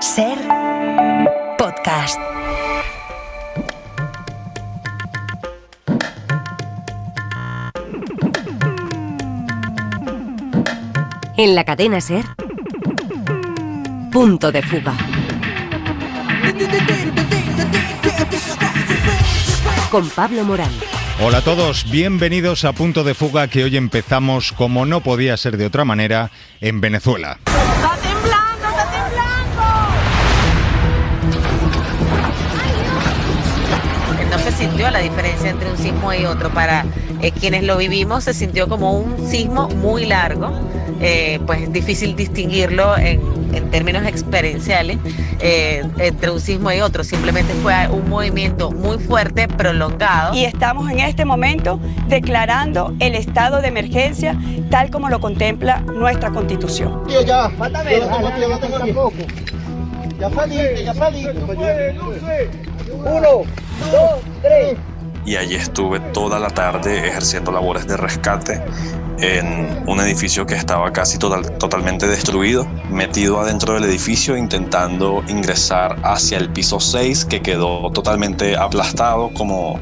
Ser podcast. En la cadena Ser, Punto de Fuga. Con Pablo Morán. Hola a todos, bienvenidos a Punto de Fuga, que hoy empezamos, como no podía ser de otra manera, en Venezuela. ¡Está temblando, está temblando! No se sintió la diferencia entre un sismo y otro. Para quienes lo vivimos, se sintió como un sismo muy largo. Pues es difícil distinguirlo en términos experienciales entre un sismo y otro. Simplemente fue un movimiento muy fuerte, prolongado. Y estamos en este momento declarando el estado de emergencia tal como lo contempla nuestra Constitución. Ya, mátame. No tengo tampoco. Ya salí. 1, 2, 3. Y allí estuve toda la tarde ejerciendo labores de rescate en un edificio que estaba casi totalmente destruido, metido adentro del edificio intentando ingresar hacia el piso 6, que quedó totalmente aplastado como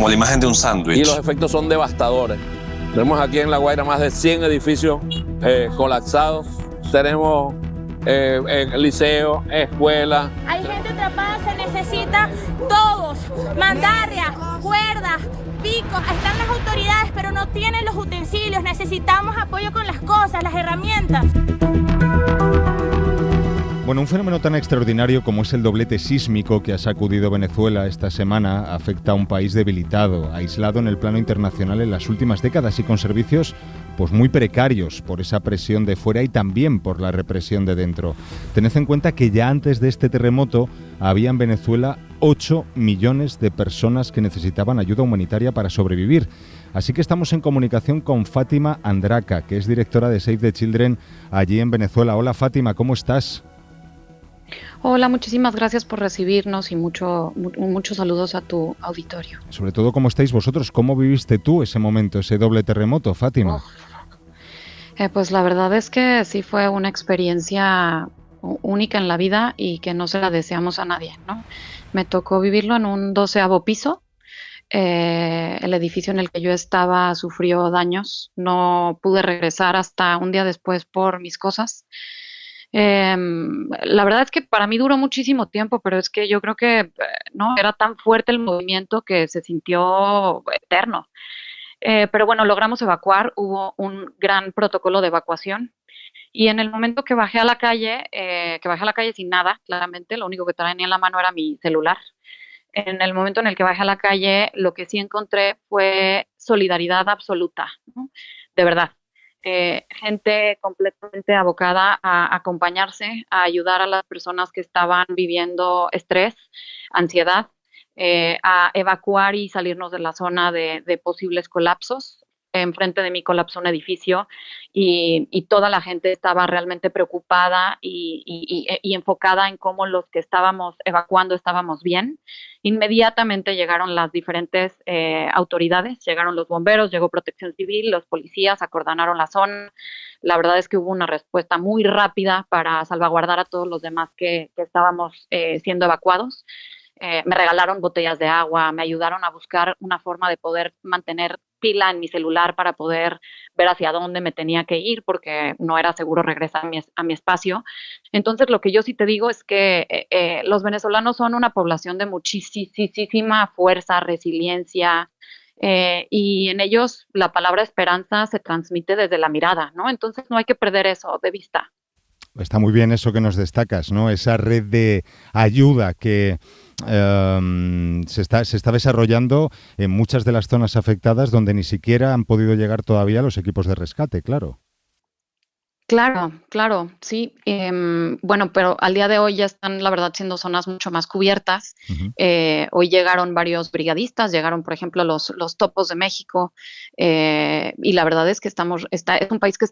la imagen de un sándwich. Y los efectos son devastadores. Tenemos aquí en La Guaira más de 100 edificios colapsados. Tenemos liceo, escuela. Hay gente atrapada, se necesita todos, mandarrias, cuerdas, picos. Están las autoridades, pero no tienen los utensilios. Necesitamos apoyo con las cosas, las herramientas. Bueno, un fenómeno tan extraordinario como es el doblete sísmico que ha sacudido Venezuela esta semana afecta a un país debilitado, aislado en el plano internacional en las últimas décadas y con servicios pues muy precarios por esa presión de fuera y también por la represión de dentro. Tened en cuenta que ya antes de este terremoto había en Venezuela 8 millones de personas que necesitaban ayuda humanitaria para sobrevivir. Así que estamos en comunicación con Fátima Andraca, que es directora de Save the Children allí en Venezuela. Hola Fátima, ¿cómo estás? Hola, muchísimas gracias por recibirnos y muchos saludos a tu auditorio. Sobre todo, ¿cómo estáis vosotros? ¿Cómo viviste tú ese momento, ese doble terremoto, Fátima? Pues la verdad es que sí fue una experiencia única en la vida y que no se la deseamos a nadie, ¿no? Me tocó vivirlo en un 12º piso. El edificio en el que yo estaba sufrió daños. No pude regresar hasta un día después por mis cosas. La verdad es que para mí duró muchísimo tiempo, pero es que yo creo que no era tan fuerte el movimiento que se sintió eterno. Pero bueno, logramos evacuar, hubo un gran protocolo de evacuación y en el momento que bajé a la calle sin nada, claramente, lo único que tenía en la mano era mi celular. En el momento en el que bajé a la calle, lo que sí encontré fue solidaridad absoluta, ¿no? De verdad. Gente completamente abocada a acompañarse, a ayudar a las personas que estaban viviendo estrés, ansiedad, a evacuar y salirnos de la zona de posibles colapsos. Enfrente de mí colapsó un edificio y toda la gente estaba realmente preocupada y enfocada en cómo los que estábamos evacuando estábamos bien. Inmediatamente llegaron las diferentes autoridades, llegaron los bomberos, llegó Protección Civil, los policías acordonaron la zona. La verdad es que hubo una respuesta muy rápida para salvaguardar a todos los demás que estábamos siendo evacuados. Me regalaron botellas de agua, me ayudaron a buscar una forma de poder mantener pila en mi celular para poder ver hacia dónde me tenía que ir porque no era seguro regresar a mi espacio. Entonces lo que yo sí te digo es que los venezolanos son una población de muchísima fuerza, resiliencia, y en ellos la palabra esperanza se transmite desde la mirada, ¿no? Entonces no hay que perder eso de vista. Está muy bien eso que nos destacas, ¿no? Esa red de ayuda que se está desarrollando en muchas de las zonas afectadas donde ni siquiera han podido llegar todavía los equipos de rescate, claro. Claro, sí. Bueno, pero al día de hoy ya están, la verdad, siendo zonas mucho más cubiertas. Uh-huh. Hoy llegaron varios brigadistas, llegaron, por ejemplo, los Topos de México, y la verdad es que es un país que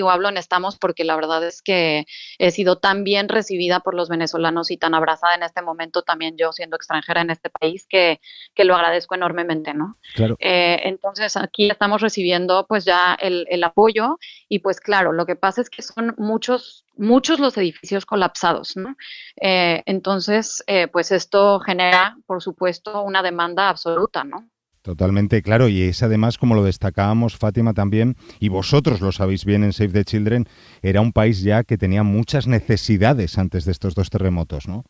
hablo en estamos porque la verdad es que he sido tan bien recibida por los venezolanos y tan abrazada en este momento también yo siendo extranjera en este país que lo agradezco enormemente, ¿no? Claro. Entonces aquí estamos recibiendo pues ya el apoyo y pues claro, lo que pasa es que son muchos los edificios colapsados, ¿no? Entonces, pues esto genera, por supuesto, una demanda absoluta, ¿no? Totalmente, claro, y es además, como lo destacábamos, Fátima, también, y vosotros lo sabéis bien en Save the Children, era un país ya que tenía muchas necesidades antes de estos 2 terremotos, ¿no?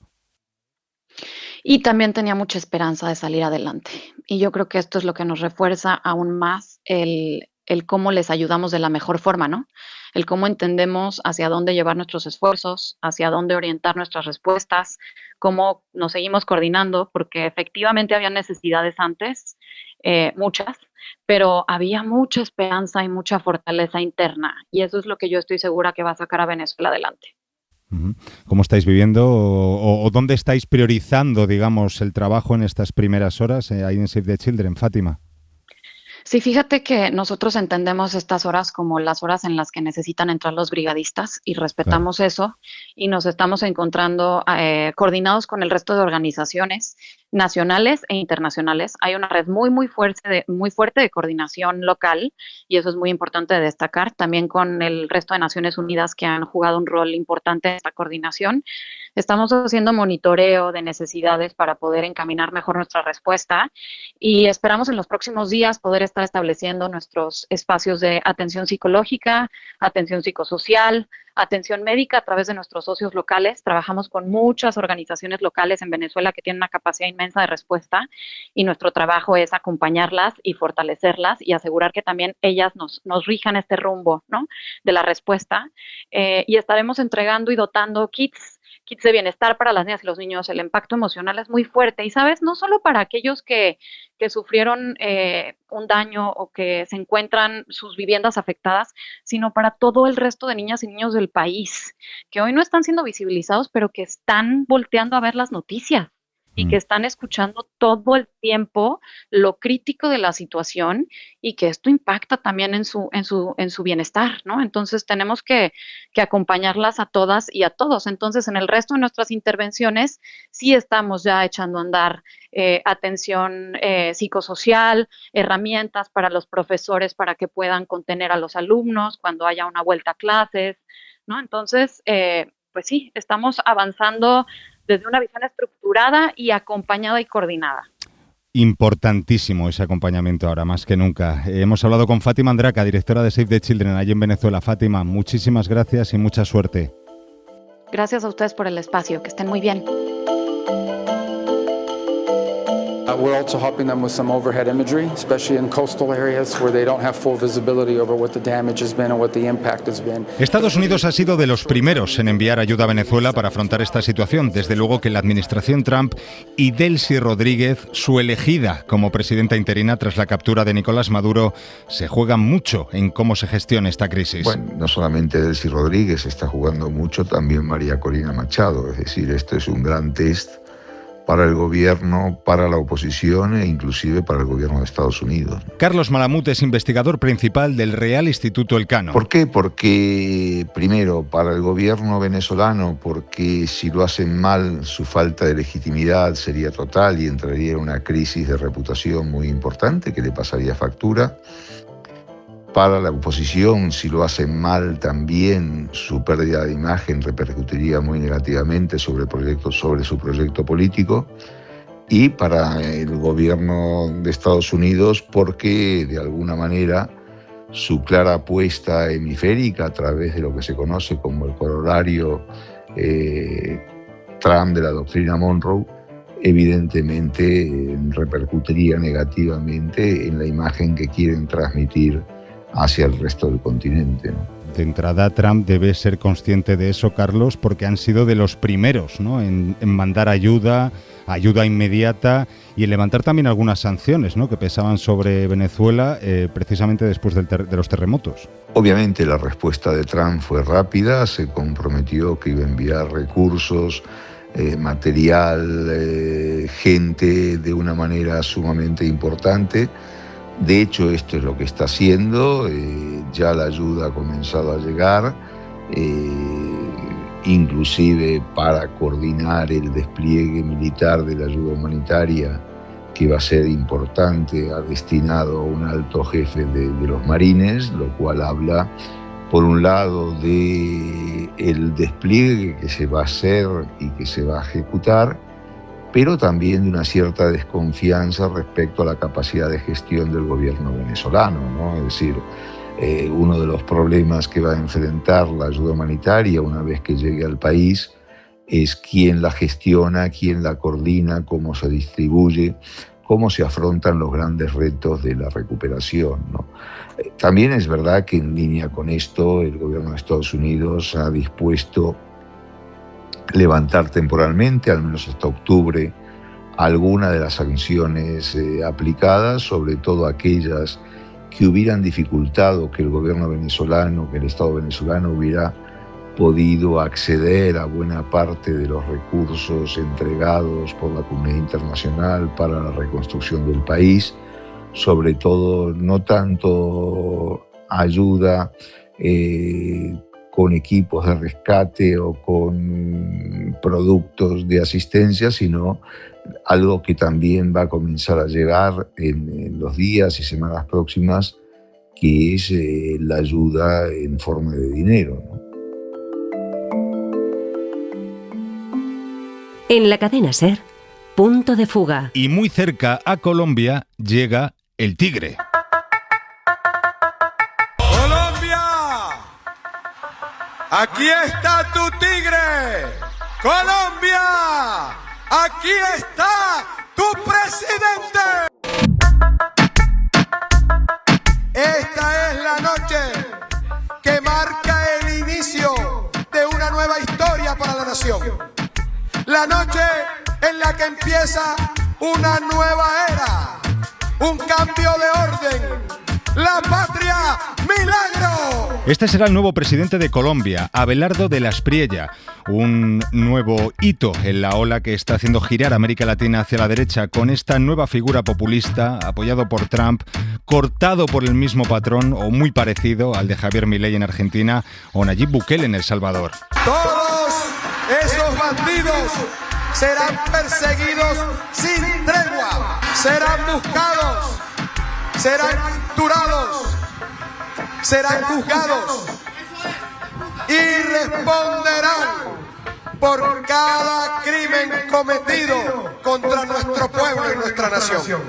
Y también tenía mucha esperanza de salir adelante. Y yo creo que esto es lo que nos refuerza aún más el cómo les ayudamos de la mejor forma, ¿no? El cómo entendemos hacia dónde llevar nuestros esfuerzos, hacia dónde orientar nuestras respuestas, cómo nos seguimos coordinando, porque efectivamente había necesidades antes, muchas, pero había mucha esperanza y mucha fortaleza interna. Y eso es lo que yo estoy segura que va a sacar a Venezuela adelante. ¿Cómo estáis viviendo o dónde estáis priorizando, digamos, el trabajo en estas primeras horas ahí en Save the Children, Fátima? Sí, fíjate que nosotros entendemos estas horas como las horas en las que necesitan entrar los brigadistas y respetamos eso y nos estamos encontrando coordinados con el resto de organizaciones nacionales e internacionales. Hay una red muy fuerte de coordinación local y eso es muy importante de destacar, también con el resto de Naciones Unidas que han jugado un rol importante en esta coordinación. Estamos haciendo monitoreo de necesidades para poder encaminar mejor nuestra respuesta y esperamos en los próximos días poder estar estableciendo nuestros espacios de atención psicológica, atención psicosocial, atención médica a través de nuestros socios locales. Trabajamos con muchas organizaciones locales en Venezuela que tienen una capacidad inmensa de respuesta y nuestro trabajo es acompañarlas y fortalecerlas y asegurar que también ellas nos rijan este rumbo, ¿no?, de la respuesta. Y estaremos entregando y dotando kits de bienestar para las niñas y los niños. El impacto emocional es muy fuerte y, ¿sabes?, no solo para aquellos que sufrieron un daño o que se encuentran sus viviendas afectadas, sino para todo el resto de niñas y niños del país, que hoy no están siendo visibilizados, pero que están volteando a ver las noticias y que están escuchando todo el tiempo lo crítico de la situación y que esto impacta también en su bienestar, ¿no? Entonces tenemos que acompañarlas a todas y a todos. Entonces, en el resto de nuestras intervenciones sí estamos ya echando a andar atención psicosocial, herramientas para los profesores para que puedan contener a los alumnos cuando haya una vuelta a clases, ¿no? Entonces, pues sí, estamos avanzando desde una visión estructurada y acompañada y coordinada. Importantísimo ese acompañamiento ahora, más que nunca. Hemos hablado con Fátima Andraca, directora de Save the Children allí en Venezuela. Fátima, muchísimas gracias y mucha suerte. Gracias a ustedes por el espacio, que estén muy bien. We're also helping them with some overhead imagery, especially in coastal areas where they don't have full visibility over what the damage has been and what the impact has been. Estados Unidos ha sido de los primeros en enviar ayuda a Venezuela para afrontar esta situación. Desde luego que la administración Trump y Delcy Rodríguez, su elegida como presidenta interina tras la captura de Nicolás Maduro, se juegan mucho en cómo se gestiona esta crisis. Bueno, no solamente Delcy Rodríguez está jugando mucho, también María Corina Machado. Es decir, esto es un gran test para el gobierno, para la oposición e inclusive para el gobierno de Estados Unidos. Carlos Malamud es investigador principal del Real Instituto Elcano. ¿Por qué? Porque, primero, para el gobierno venezolano, porque si lo hacen mal, su falta de legitimidad sería total y entraría en una crisis de reputación muy importante que le pasaría factura. Para la oposición, si lo hacen mal, también su pérdida de imagen repercutiría muy negativamente sobre su proyecto político. Y para el gobierno de Estados Unidos, porque de alguna manera su clara apuesta hemisférica a través de lo que se conoce como el corolario Trump de la doctrina Monroe, evidentemente repercutiría negativamente en la imagen que quieren transmitir hacia el resto del continente, ¿no? De entrada, Trump debe ser consciente de eso, Carlos, porque han sido de los primeros, ¿no?, en mandar ayuda inmediata y en levantar también algunas sanciones, ¿no?, que pesaban sobre Venezuela precisamente después de los terremotos. Obviamente la respuesta de Trump fue rápida, se comprometió que iba a enviar recursos, material, gente de una manera sumamente importante. De hecho, esto es lo que está haciendo, ya la ayuda ha comenzado a llegar, inclusive para coordinar el despliegue militar de la ayuda humanitaria, que va a ser importante, ha destinado a un alto jefe de los marines, lo cual habla por un lado, de el despliegue que se va a hacer y que se va a ejecutar, pero también de una cierta desconfianza respecto a la capacidad de gestión del gobierno venezolano, ¿no? Es decir, uno de los problemas que va a enfrentar la ayuda humanitaria una vez que llegue al país es quién la gestiona, quién la coordina, cómo se distribuye, cómo se afrontan los grandes retos de la recuperación, ¿no? También es verdad que en línea con esto el gobierno de Estados Unidos ha dispuesto levantar temporalmente, al menos hasta octubre, algunas de las sanciones aplicadas, sobre todo aquellas que hubieran dificultado que el gobierno venezolano, que el Estado venezolano hubiera podido acceder a buena parte de los recursos entregados por la comunidad internacional para la reconstrucción del país, sobre todo no tanto ayuda con equipos de rescate o con productos de asistencia, sino algo que también va a comenzar a llegar en los días y semanas próximas, que es la ayuda en forma de dinero, ¿no? En la cadena SER, Punto de Fuga. Y muy cerca a Colombia llega el Tigre. ¡Colombia! ¡Aquí está tu Tigre! ¡Colombia! ¡Aquí está tu presidente! Esta es la noche que marca el inicio de una nueva historia para la nación. La noche en la que empieza una nueva era, un cambio de orden. ¡La patria, milagro! Este será el nuevo presidente de Colombia, Abelardo de la Espriella. Un nuevo hito en la ola que está haciendo girar América Latina hacia la derecha, con esta nueva figura populista, apoyado por Trump, cortado por el mismo patrón o muy parecido al de Javier Milei en Argentina o Nayib Bukele en El Salvador. Todos esos bandidos serán perseguidos sin tregua, serán buscados, serán capturados, serán juzgados y responderán por cada crimen cometido contra nuestro pueblo y nuestra nación.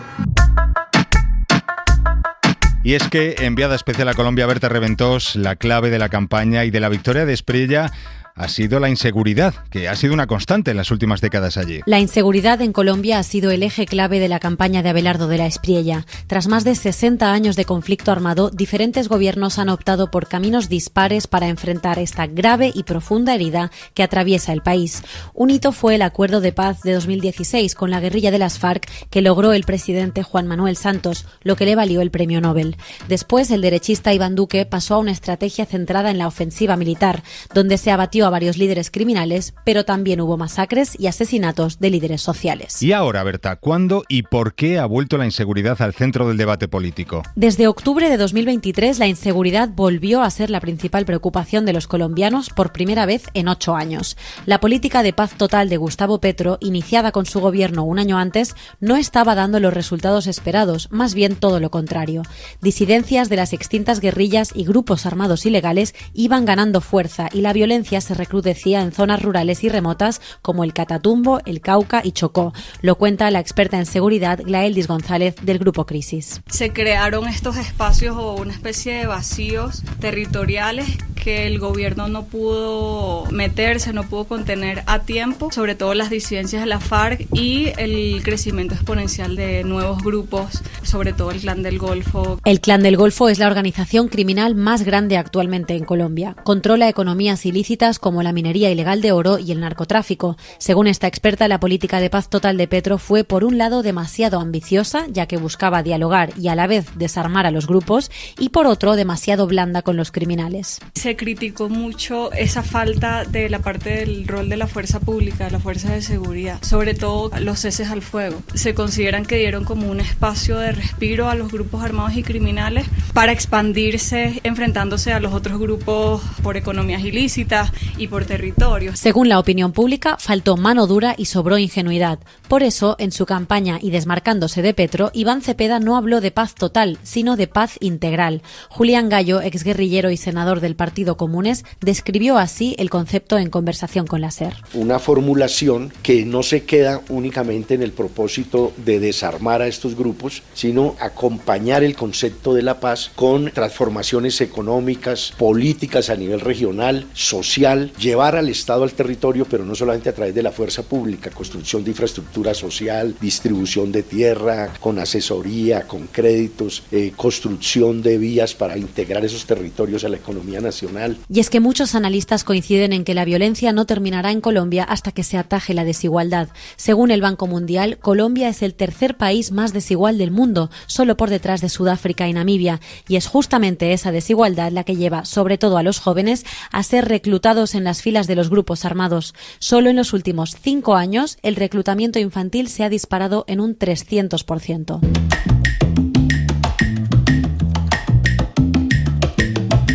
Y es que, enviada especial a Colombia, Berta Reventós, la clave de la campaña y de la victoria de Espriella ha sido la inseguridad, que ha sido una constante en las últimas décadas allí. La inseguridad en Colombia ha sido el eje clave de la campaña de Abelardo de la Espriella. Tras más de 60 años de conflicto armado, diferentes gobiernos han optado por caminos dispares para enfrentar esta grave y profunda herida que atraviesa el país. Un hito fue el acuerdo de paz de 2016 con la guerrilla de las FARC que logró el presidente Juan Manuel Santos, lo que le valió el premio Nobel. Después, el derechista Iván Duque pasó a una estrategia centrada en la ofensiva militar, donde se abatió a varios líderes criminales, pero también hubo masacres y asesinatos de líderes sociales. Y ahora, Berta, ¿cuándo y por qué ha vuelto la inseguridad al centro del debate político? Desde octubre de 2023, la inseguridad volvió a ser la principal preocupación de los colombianos por primera vez en 8 años. La política de paz total de Gustavo Petro, iniciada con su gobierno un año antes, no estaba dando los resultados esperados, más bien todo lo contrario. Disidencias de las extintas guerrillas y grupos armados ilegales iban ganando fuerza y la violencia se recrudecía en zonas rurales y remotas como el Catatumbo, el Cauca y Chocó. Lo cuenta la experta en seguridad Glaeldis González del Grupo Crisis. Se crearon estos espacios o una especie de vacíos territoriales que el gobierno no pudo meterse, no pudo contener a tiempo, sobre todo las disidencias de la FARC y el crecimiento exponencial de nuevos grupos, sobre todo el Clan del Golfo. El Clan del Golfo es la organización criminal más grande actualmente en Colombia. Controla economías ilícitas como la minería ilegal de oro y el narcotráfico. Según esta experta, la política de paz total de Petro fue, por un lado, demasiado ambiciosa, ya que buscaba dialogar y a la vez desarmar a los grupos, y por otro, demasiado blanda con los criminales. Se criticó mucho esa falta de la parte del rol de la fuerza pública, de la fuerza de seguridad, sobre todo los ceses al fuego. Se consideran que dieron como un espacio de respiro a los grupos armados y criminales para expandirse, enfrentándose a los otros grupos por economías ilícitas y por territorios. Según la opinión pública, faltó mano dura y sobró ingenuidad. Por eso, en su campaña y desmarcándose de Petro, Iván Cepeda no habló de paz total, sino de paz integral. Julián Gallo, exguerrillero y senador del Partido Comunes, describió así el concepto en conversación con la SER. Una formulación que no se queda únicamente en el propósito de desarmar a estos grupos, sino acompañar el concepto de la paz con transformaciones económicas, políticas a nivel regional, social, llevar al Estado al territorio, pero no solamente a través de la fuerza pública, construcción de infraestructura social, distribución de tierra, con asesoría, con créditos, construcción de vías para integrar esos territorios a la economía nacional. Y es que muchos analistas coinciden en que la violencia no terminará en Colombia hasta que se ataje la desigualdad. Según el Banco Mundial, Colombia es el tercer país más desigual del mundo, solo por detrás de Sudáfrica y Namibia, y es justamente esa desigualdad la que lleva, sobre todo a los jóvenes, a ser reclutados en las filas de los grupos armados. Solo en los últimos 5 años, el reclutamiento infantil se ha disparado en un 300%.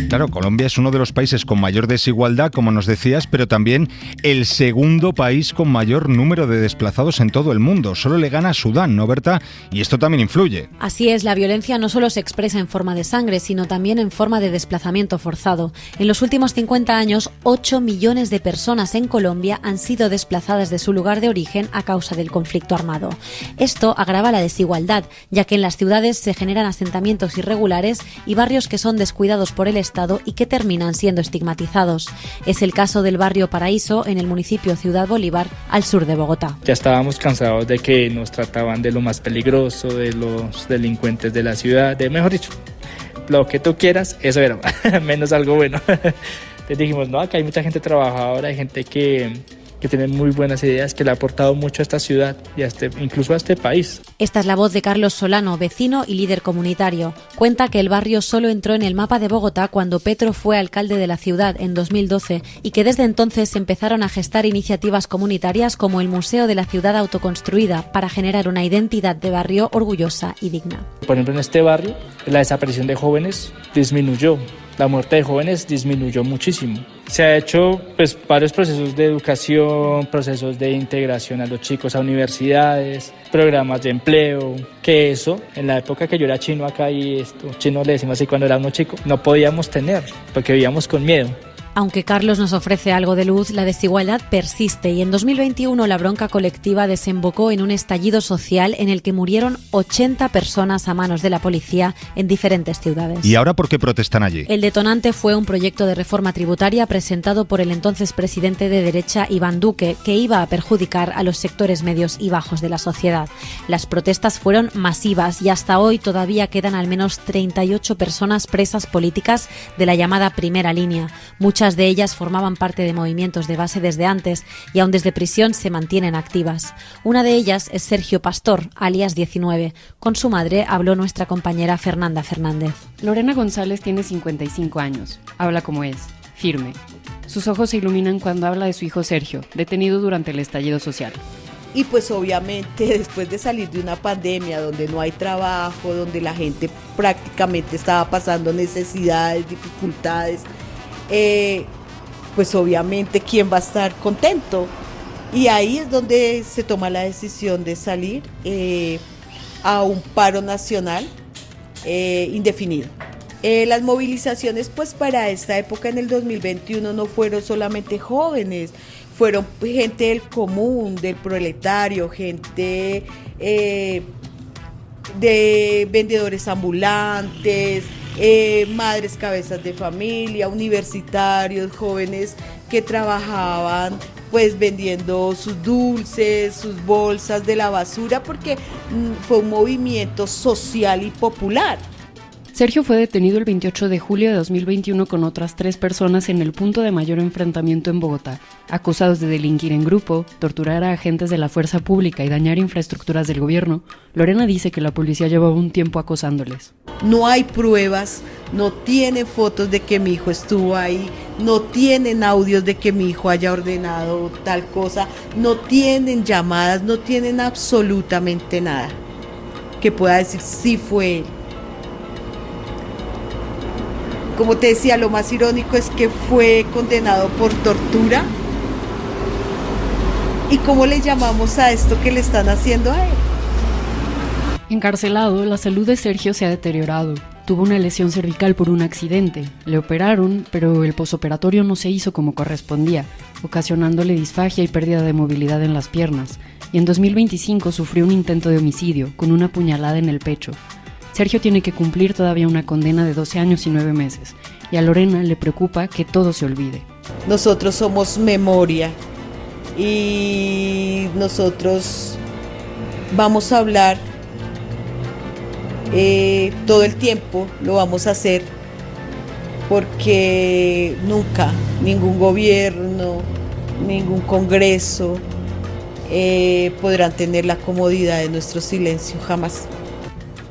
Claro, Colombia es uno de los países con mayor desigualdad, como nos decías, pero también el segundo país con mayor número de desplazados en todo el mundo. Solo le gana a Sudán, ¿no, Berta? Y esto también influye. Así es, la violencia no solo se expresa en forma de sangre, sino también en forma de desplazamiento forzado. En los últimos 50 años, 8 millones de personas en Colombia han sido desplazadas de su lugar de origen a causa del conflicto armado. Esto agrava la desigualdad, ya que en las ciudades se generan asentamientos irregulares y barrios que son descuidados por el Estado y que terminan siendo estigmatizados. Es el caso del barrio Paraíso, en el municipio Ciudad Bolívar, al sur de Bogotá. Ya estábamos cansados de que nos trataban de lo más peligroso, de los delincuentes de la ciudad, de mejor dicho, lo que tú quieras, eso era, menos algo bueno. Entonces dijimos, no, acá hay mucha gente trabajadora, hay gente que tiene muy buenas ideas, que le ha aportado mucho a esta ciudad y incluso a este país. Esta es la voz de Carlos Solano, vecino y líder comunitario. Cuenta que el barrio solo entró en el mapa de Bogotá cuando Petro fue alcalde de la ciudad en 2012 y que desde entonces se empezaron a gestar iniciativas comunitarias como el Museo de la Ciudad Autoconstruida para generar una identidad de barrio orgullosa y digna. Por ejemplo, en este barrio, la desaparición de jóvenes disminuyó. La muerte de jóvenes disminuyó muchísimo. Se ha hecho varios procesos de educación, procesos de integración a los chicos a universidades, programas de empleo, que eso, en la época que yo era chino acá chino le decimos así cuando era uno chico, no podíamos tener, porque vivíamos con miedo. Aunque Carlos nos ofrece algo de luz, la desigualdad persiste y en 2021 la bronca colectiva desembocó en un estallido social en el que murieron 80 personas a manos de la policía en diferentes ciudades. ¿Y ahora por qué protestan allí? El detonante fue un proyecto de reforma tributaria presentado por el entonces presidente de derecha Iván Duque, que iba a perjudicar a los sectores medios y bajos de la sociedad. Las protestas fueron masivas y hasta hoy todavía quedan al menos 38 personas presas políticas de la llamada primera línea. Muchas de ellas formaban parte de movimientos de base desde antes y aún desde prisión se mantienen activas. Una de ellas es Sergio Pastor, alias 19. Con su madre habló nuestra compañera Fernanda Fernández. Lorena González tiene 55 años. Habla como es, firme. Sus ojos se iluminan cuando habla de su hijo Sergio, detenido durante el estallido social. Y pues obviamente después de salir de una pandemia donde no hay trabajo, donde la gente prácticamente estaba pasando necesidades, dificultades, pues obviamente ¿quién va a estar contento? Y ahí es donde se toma la decisión de salir a un paro nacional indefinido. Las movilizaciones pues para esta época en el 2021 no fueron solamente jóvenes, fueron gente del común, del proletario, gente de vendedores ambulantes, madres cabezas de familia, universitarios, jóvenes que trabajaban pues vendiendo sus dulces, sus bolsas de la basura, porque fue un movimiento social y popular. Sergio fue detenido el 28 de julio de 2021 con otras 3 personas en el punto de mayor enfrentamiento en Bogotá, acusados de delinquir en grupo, torturar a agentes de la fuerza pública y dañar infraestructuras del gobierno. Lorena dice que la policía llevaba un tiempo acosándoles. No hay pruebas, no tienen fotos de que mi hijo estuvo ahí, no tienen audios de que mi hijo haya ordenado tal cosa, no tienen llamadas, no tienen absolutamente nada que pueda decir sí fue él. Como te decía, lo más irónico es que fue condenado por tortura. ¿Y cómo le llamamos a esto que le están haciendo a él? Encarcelado, la salud de Sergio se ha deteriorado. Tuvo una lesión cervical por un accidente. Le operaron, pero el posoperatorio no se hizo como correspondía, ocasionándole disfagia y pérdida de movilidad en las piernas. Y en 2025 sufrió un intento de homicidio, con una puñalada en el pecho. Sergio tiene que cumplir todavía una condena de 12 años y 9 meses. Y a Lorena le preocupa que todo se olvide. Nosotros somos memoria. Y nosotros vamos a hablar todo el tiempo, lo vamos a hacer porque nunca ningún gobierno, ningún congreso podrán tener la comodidad de nuestro silencio, jamás.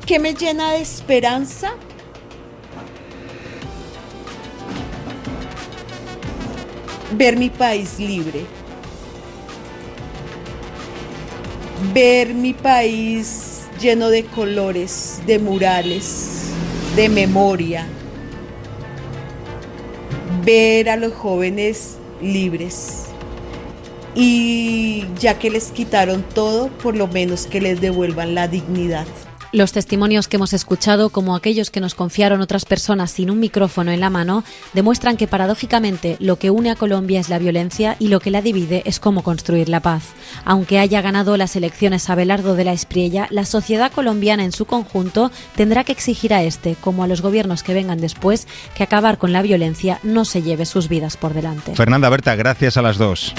¿Qué me llena de esperanza? Ver mi país libre. Ver mi país lleno de colores, de murales, de memoria. Ver a los jóvenes libres. Y ya que les quitaron todo, por lo menos que les devuelvan la dignidad. Los testimonios que hemos escuchado, como aquellos que nos confiaron otras personas sin un micrófono en la mano, demuestran que paradójicamente lo que une a Colombia es la violencia y lo que la divide es cómo construir la paz. Aunque haya ganado las elecciones Abelardo de la Espriella, la sociedad colombiana en su conjunto tendrá que exigir a este, como a los gobiernos que vengan después, que acabar con la violencia no se lleve sus vidas por delante. Fernanda, Berta, gracias a las dos.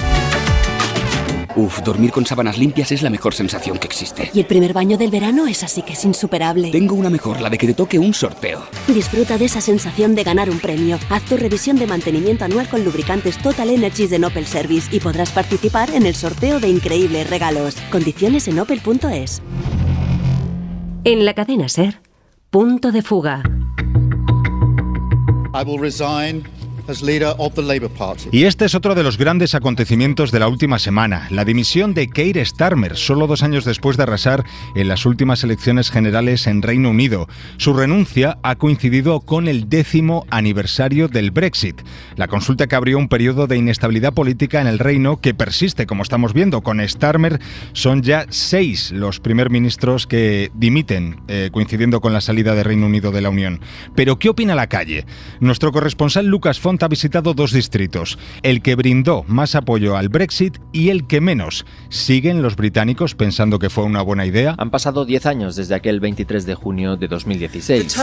Dormir con sábanas limpias es la mejor sensación que existe. Y el primer baño del verano es así que es insuperable. Tengo una mejor, la de que te toque un sorteo. Disfruta de esa sensación de ganar un premio. Haz tu revisión de mantenimiento anual con lubricantes Total Energies de Opel Service y podrás participar en el sorteo de increíbles regalos. Condiciones en opel.es. En la cadena SER, Punto de Fuga. I will resign as leader of the Labour Party. Y este es otro de los grandes acontecimientos de la última semana, la dimisión de Keir Starmer, solo 2 años después de arrasar en las últimas elecciones generales en Reino Unido. Su renuncia ha coincidido con el 10º aniversario del Brexit, la consulta que abrió un periodo de inestabilidad política en el Reino que persiste, como estamos viendo. Con Starmer son ya 6 los primer ministros que dimiten, coincidiendo con la salida de Reino Unido de la Unión. Pero ¿qué opina la calle? Nuestro corresponsal Lucas Font ha visitado 2 distritos, el que brindó más apoyo al Brexit y el que menos. ¿Siguen los británicos pensando que fue una buena idea? Han pasado 10 años desde aquel 23 de junio de 2016.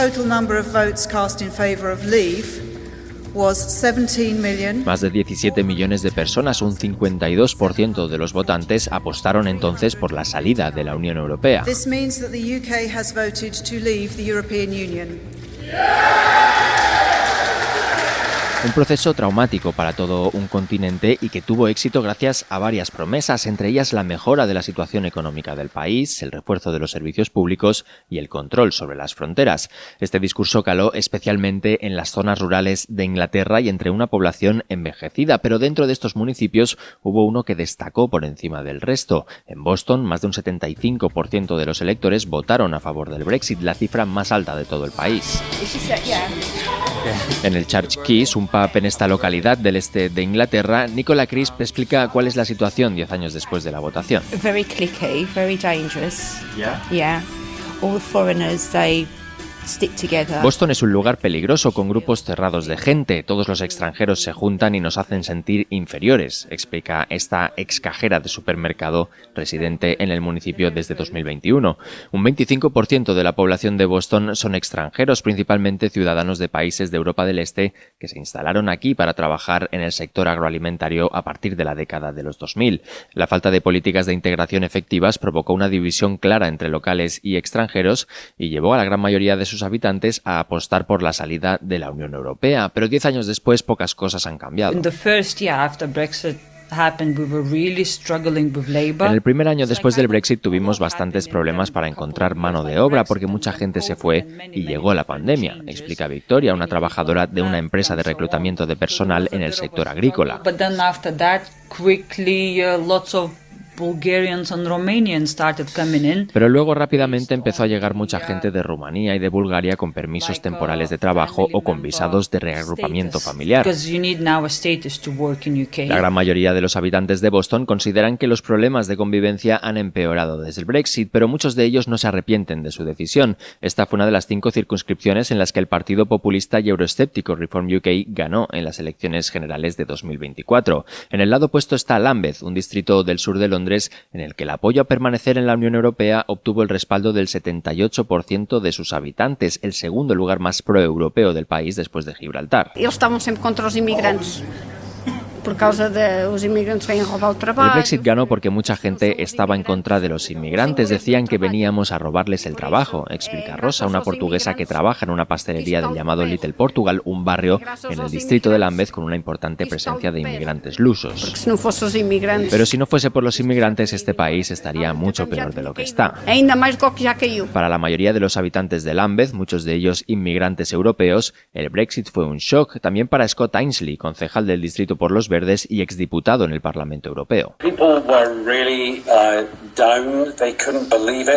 Más de 17 millones de personas, un 52% de los votantes, apostaron entonces por la salida de la Unión Europea. Un proceso traumático para todo un continente y que tuvo éxito gracias a varias promesas, entre ellas la mejora de la situación económica del país, el refuerzo de los servicios públicos y el control sobre las fronteras. Este discurso caló especialmente en las zonas rurales de Inglaterra y entre una población envejecida, pero dentro de estos municipios hubo uno que destacó por encima del resto. En Boston, más de un 75% de los electores votaron a favor del Brexit, la cifra más alta de todo el país. En el Church Keys, un pub en esta localidad del este de Inglaterra, Nicola Crisp explica cuál es la situación 10 años después de la votación. Very cliquey, very dangerous. Yeah. All the foreigners, they stick together. Boston es un lugar peligroso con grupos cerrados de gente. Todos los extranjeros se juntan y nos hacen sentir inferiores, explica esta ex cajera de supermercado residente en el municipio desde 2021. Un 25% de la población de Boston son extranjeros, principalmente ciudadanos de países de Europa del Este que se instalaron aquí para trabajar en el sector agroalimentario a partir de la década de los 2000. La falta de políticas de integración efectivas provocó una división clara entre locales y extranjeros y llevó a la gran mayoría de sus habitantes a apostar por la salida de la Unión Europea, pero 10 años después pocas cosas han cambiado. In the first year after Brexit happened, we were really struggling with labor. En el primer año después del Brexit tuvimos bastantes problemas para encontrar mano de obra porque mucha gente se fue y llegó la pandemia, explica Victoria, una trabajadora de una empresa de reclutamiento de personal en el sector agrícola. But then after that, quickly lots of Pero luego rápidamente empezó a llegar mucha gente de Rumanía y de Bulgaria con permisos temporales de trabajo o con visados de reagrupamiento familiar. La gran mayoría de los habitantes de Boston consideran que los problemas de convivencia han empeorado desde el Brexit, pero muchos de ellos no se arrepienten de su decisión. Esta fue una de las 5 circunscripciones en las que el partido populista y euroescéptico Reform UK ganó en las elecciones generales de 2024. En el lado opuesto está Lambeth, un distrito del sur de Londres en el que el apoyo a permanecer en la Unión Europea obtuvo el respaldo del 78% de sus habitantes, el segundo lugar más proeuropeo del país después de Gibraltar. Eles estavam sempre contra os imigrantes. Por causa de los inmigrantes que han robado el trabajo. El Brexit ganó porque mucha gente estaba en contra de los inmigrantes. Decían que veníamos a robarles el trabajo, explica Rosa, una portuguesa que trabaja en una pastelería del llamado Little Portugal, un barrio en el distrito de Lambeth con una importante presencia de inmigrantes lusos. Pero si no fuese por los inmigrantes, este país estaría mucho peor de lo que está. Para la mayoría de los habitantes de Lambeth, muchos de ellos inmigrantes europeos, el Brexit fue un shock. También para Scott Ainsley, concejal del distrito por los Verdes y exdiputado en el Parlamento Europeo.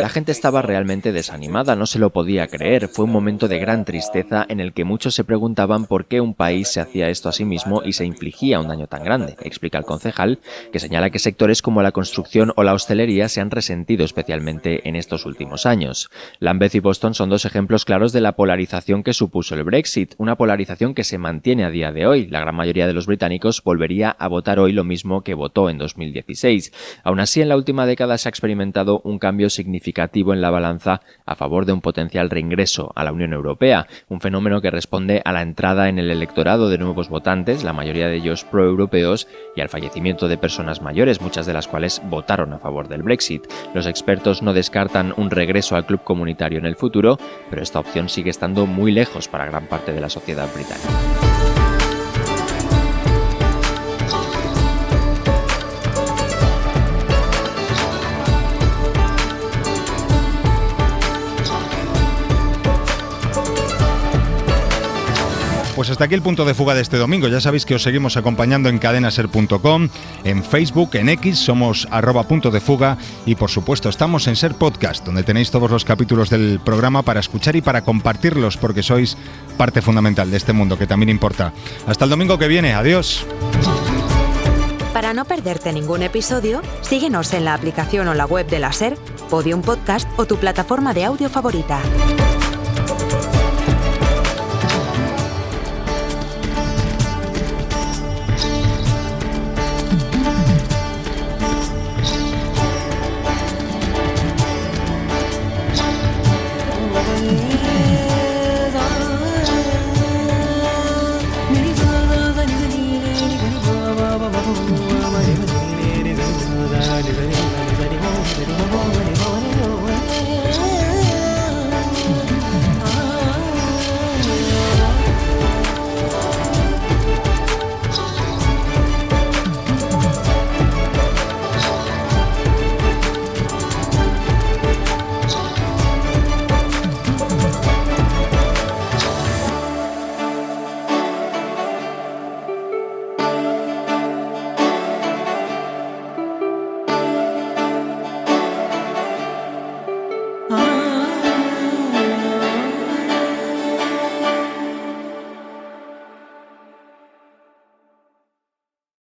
La gente estaba realmente desanimada, no se lo podía creer. Fue un momento de gran tristeza en el que muchos se preguntaban por qué un país se hacía esto a sí mismo y se infligía un daño tan grande, explica el concejal, que señala que sectores como la construcción o la hostelería se han resentido especialmente en estos últimos años. Lambeth y Boston son 2 ejemplos claros de la polarización que supuso el Brexit, una polarización que se mantiene a día de hoy. La gran mayoría de los británicos volvería a votar hoy lo mismo que votó en 2016. Aún así, en la última década se ha experimentado un cambio significativo en la balanza a favor de un potencial reingreso a la Unión Europea, un fenómeno que responde a la entrada en el electorado de nuevos votantes, la mayoría de ellos proeuropeos, y al fallecimiento de personas mayores, muchas de las cuales votaron a favor del Brexit. Los expertos no descartan un regreso al club comunitario en el futuro, pero esta opción sigue estando muy lejos para gran parte de la sociedad británica. Pues hasta aquí el punto de fuga de este domingo. Ya sabéis que os seguimos acompañando en cadenaser.com, en Facebook, en X, somos @puntodefuga y por supuesto estamos en Ser Podcast, donde tenéis todos los capítulos del programa para escuchar y para compartirlos, porque sois parte fundamental de este mundo que también importa. Hasta el domingo que viene. Adiós. Para no perderte ningún episodio, síguenos en la aplicación o la web de la SER, Podium Podcast o tu plataforma de audio favorita. Very